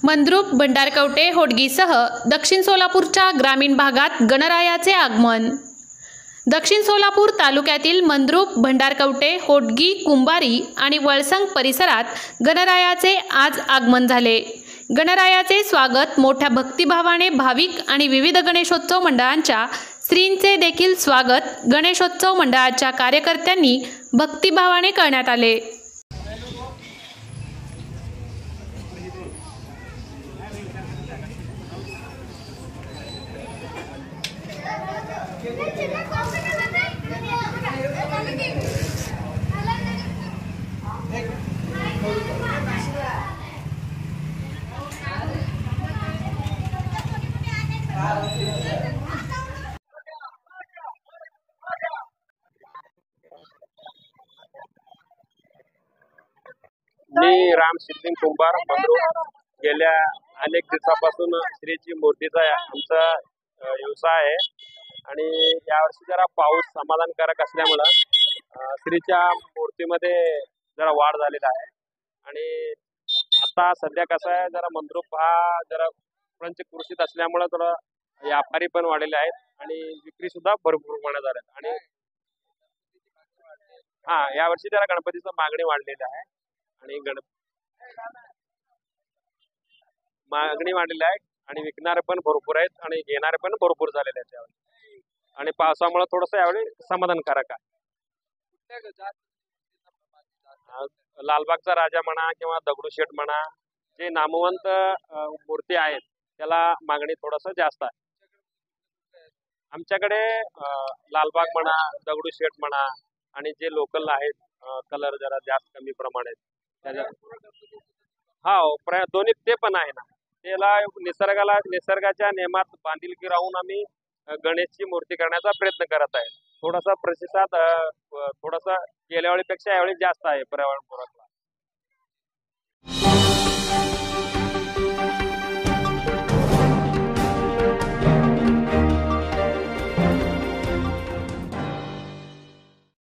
मंद्रुप, भंडारकवटे, होडगीसह दक्षिण सोलापूरच्या ग्रामीण भागात गणरायाचे आगमन। दक्षिण सोलापूर तालुक्यातील मंद्रुप, भंडारकवटे, होडगी, कुंभारी आणि वळसंग परिसरात गणरायाचे आज आगमन झाले। गणरायाचे स्वागत मोठ्या भक्तिभावाने भाविक आणि विविध गणेशोत्सव मंडळांच्या श्रींचे देखील स्वागत गणेशोत्सव मंडळाच्या कार्यकर्त्यांनी भक्तिभावाने करण्यात आले। मी राम सिद्धिंग कुंभार मंद्रुप गेल्या अनेक दिवसापासून श्रीची मूर्तीचा आमचा व्यवसाय आहे आणि यावर्षी जरा पाऊस समाधानकारक असल्यामुळे श्रीच्या मूर्तीमध्ये जरा वाढ झालेला आहे आणि आता सध्या कसं आहे जरा मंद्रुप हा जरा पंचकृषीत असल्यामुळे थोडं व्यापारी पण वाढलेले आहेत आणि विक्री सुद्धा भरपूर प्रमाणात झाल्या आणि यावर्षी जरा गणपतीचं मागणी वाढलेली आहे आणि मागणी वाढलेली आहे आणि विकणारे पण भरपूर आहेत आणि घेणारे पण भरपूर झालेले आहेत यावेळी आणि पावसामुळे थोडंसं यावेळी समाधानकारक आहे। लालबागचा राजा म्हणा किंवा दगडूशेठ म्हणा जे नामवंत मूर्ती आहेत त्याला मागणी थोडंसं जास्त आहे। आमच्याकडे लालबाग म्हणा, दगडूशेठ म्हणा आणि जे लोकल आहेत कलर जरा जास्त कमी प्रमाणात दोन्ही ते पण आहे ना, त्याला निसर्गाच्या नियमात बांधिलकी राहून आम्ही गणेशची मूर्ती करण्याचा प्रयत्न करत आहे। थोडासा प्रतिसाद थोडासा गेल्या वेळेपेक्षा यावेळी जास्त आहे पर्यावरणपूरक।